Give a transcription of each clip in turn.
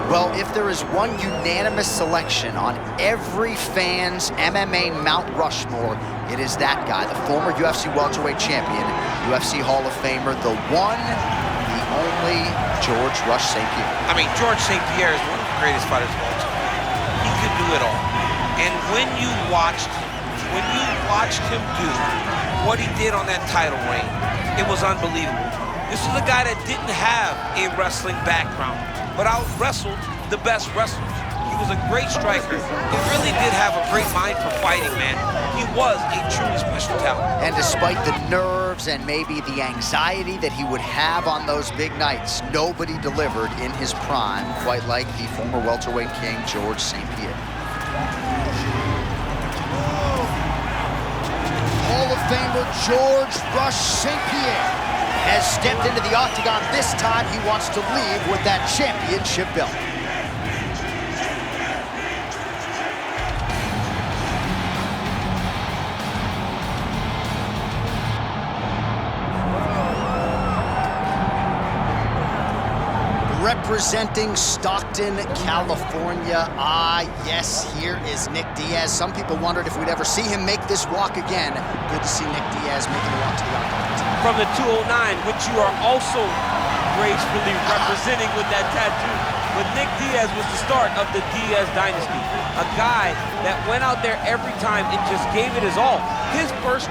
Well, if there is one unanimous selection on every fan's MMA Mount Rushmore, it is that guy, the former UFC welterweight champion, UFC Hall of Famer, the one, the only George Rush St. Pierre. I mean, George St. Pierre is one of the greatest fighters of all time. He could do it all. And when you watched him do what he did on that title reign, it was unbelievable. This is a guy that didn't have a wrestling background, but out-wrestled the best wrestlers. He was a great striker. He really did have a great mind for fighting, man. He was a truly special talent. And despite the nerves and maybe the anxiety that he would have on those big nights, nobody delivered in his prime, quite like the former welterweight king, George St. Pierre. Hall of Famer George Rush St. Pierre has stepped into the octagon. This time he wants to leave with that championship belt. Representing Stockton, California. Yes, here is Nick Diaz. Some people wondered if we'd ever see him make this walk again. Good to see Nick Diaz making the walk to the octagon. From the 209, which you are also gracefully representing with that tattoo. But Nick Diaz was the start of the Diaz dynasty. A guy that went out there every time and just gave it his all. His first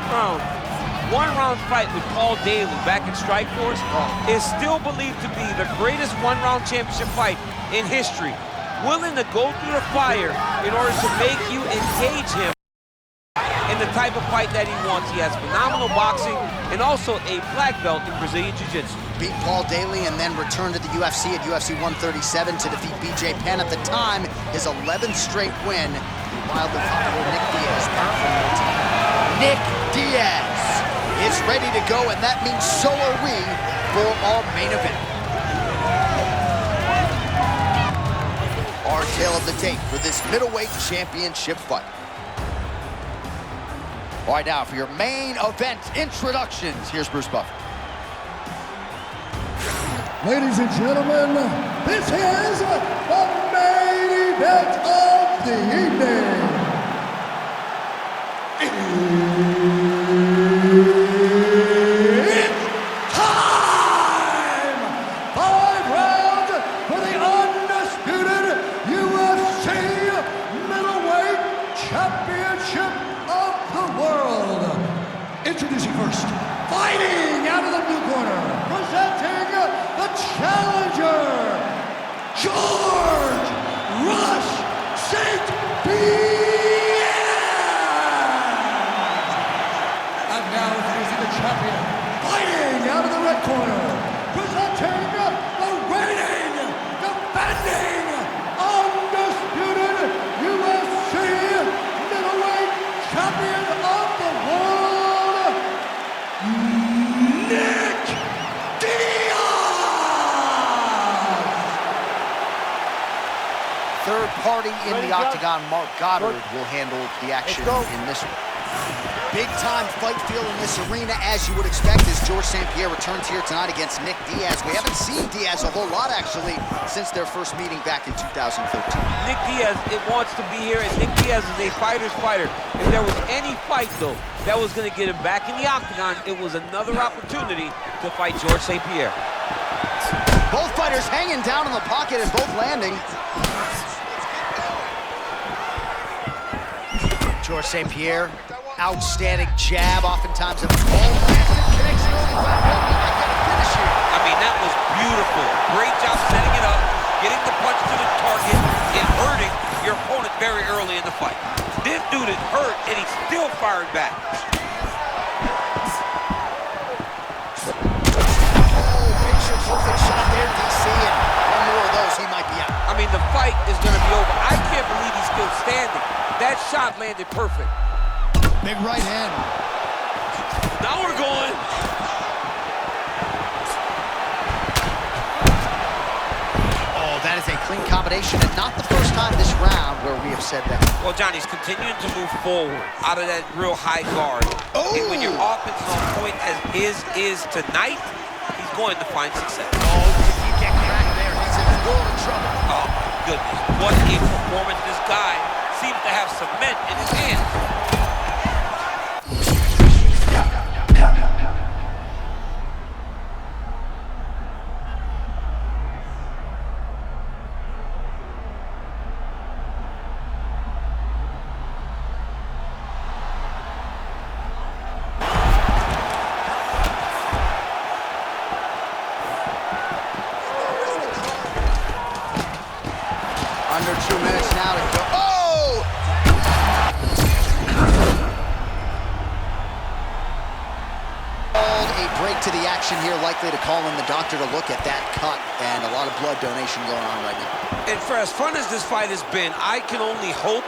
one-round fight with Paul Daly back in Strikeforce is still believed to be the greatest one-round championship fight in history. Willing to go through the fire in order to make you engage him in the type of fight that he wants. He has phenomenal boxing and also a black belt in Brazilian Jiu-Jitsu. Beat Paul Daly and then returned to the UFC at UFC 137 to defeat BJ Penn. At the time, his 11th straight win. The wildly popular Nick Diaz. Nick Diaz is ready to go, and that means so are we for our main event. Our tale of the tape for this middleweight championship fight. All right, now for your main event introductions, here's Bruce Buffer. Ladies and gentlemen, this is the main event of the evening. It's time! 5 rounds for the undisputed UFC middleweight championship of the world. Introducing first, fighting out of the blue corner, presenting the challenger, George Rush St. Pierre. And now introducing the champion, fighting out of the red corner, presenting the reigning, defending, undisputed UFC middleweight champion of the world, Nick Diaz! Third party in the octagon, Mark Goddard, will handle the action in this one. Big-time fight feel in this arena, as you would expect, as George St. Pierre returns here tonight against Nick Diaz. We haven't seen Diaz a whole lot, actually, since their first meeting back in 2013. Nick Diaz, it wants to be here, and Nick Diaz is a fighter's fighter. If there was any fight, though, that was going to get him back in the octagon, it was another opportunity to fight George St. Pierre. Both fighters hanging down in the pocket and both landing. George St. Pierre, outstanding jab, oftentimes a connection on the ground. Finish here. I mean, that was beautiful. Great job setting it up, getting the punch to the target, and hurting your opponent very early in the fight. This dude is hurt, and he's still firing back. Perfect shot there, DC, and one more of those, he might be out. I mean, the fight is going to be over. I can't believe he's still standing. That shot landed perfect. Big right hand. Now we're going. Oh, that is a clean combination, and not the first time this round where we have said that. Well, Johnny's continuing to move forward out of that real high guard. And when your offense is on point as his is tonight, he's going to find success. Oh, if you get cracked there, he's in a world of trouble. Oh, goodness, what a performance. This guy seems to have cement in his hands. Under 2 minutes now to go. Oh! Called a break to the action here, likely to call in the doctor to look at that cut, and a lot of blood donation going on right now. And for as fun as this fight has been, I can only hope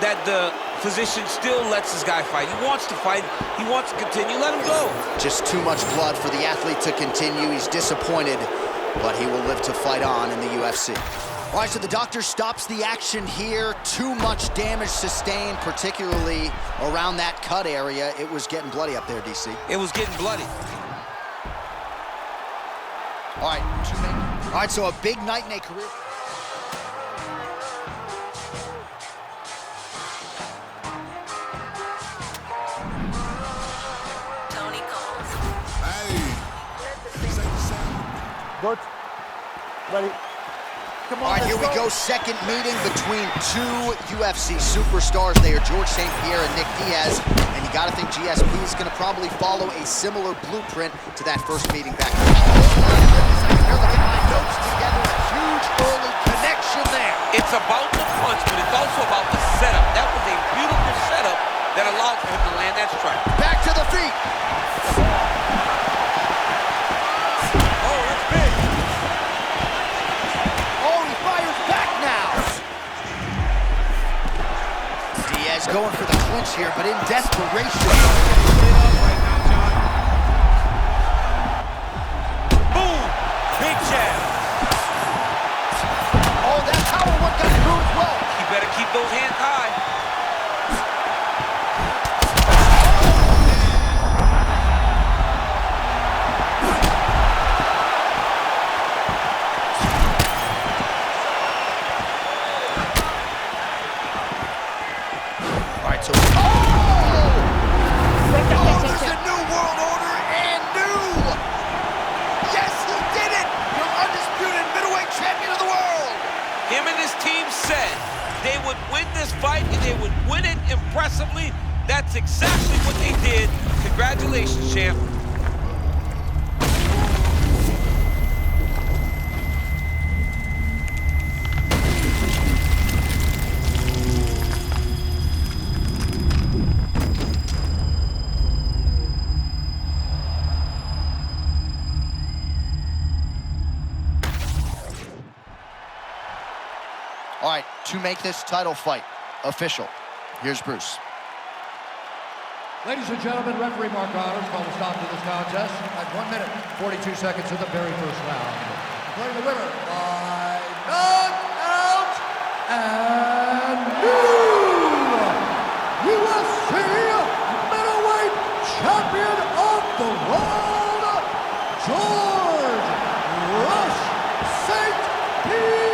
that the physician still lets this guy fight. He wants to fight. He wants to continue. Let him go. Just too much blood for the athlete to continue. He's disappointed, but he will live to fight on in the UFC. All right, so the doctor stops the action here. Too much damage sustained, particularly around that cut area. It was getting bloody up there, DC. It was getting bloody. All right, so a big night in a career. Tony Coles. Good. Ready. Come on, All right, here we go. Second meeting between two UFC superstars. They are George St. Pierre and Nick Diaz. And you got to think GSP is going to probably follow a similar blueprint to that first meeting back there. Here, look at my notes together. A huge early connection there. It's about the punch, but it's also about the setup. That was a beautiful setup that allowed for him to land that strike. Back to the feet. Oh, that's big. Oh, he fires back now. Diaz going for the clinch here, but in desperation. Boom. Big jab. Oh, that power one got through as well. He better keep those hands high. All right, so there's a new world order and new. Yes, he did it. Your undisputed middleweight champion of the world. Him and his team said they would win this fight and they would win it impressively. That's exactly what they did. Congratulations, champ. All right, to make this title fight official, here's Bruce. Ladies and gentlemen, referee Mark Honors called a stop to this contest at 1 minute, 42 seconds of the very first round. Declaring the winner by knockout and new UFC middleweight champion of the world, George Rush St. Pierre.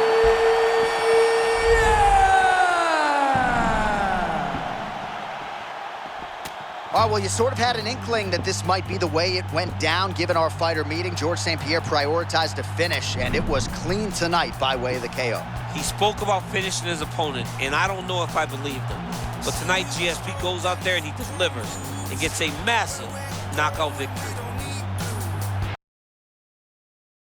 All right, well, you sort of had an inkling that this might be the way it went down, given our fighter meeting. George St. Pierre prioritized a finish, and it was clean tonight by way of the KO. He spoke about finishing his opponent, and I don't know if I believed him. But tonight, GSP goes out there and he delivers and gets a massive knockout victory.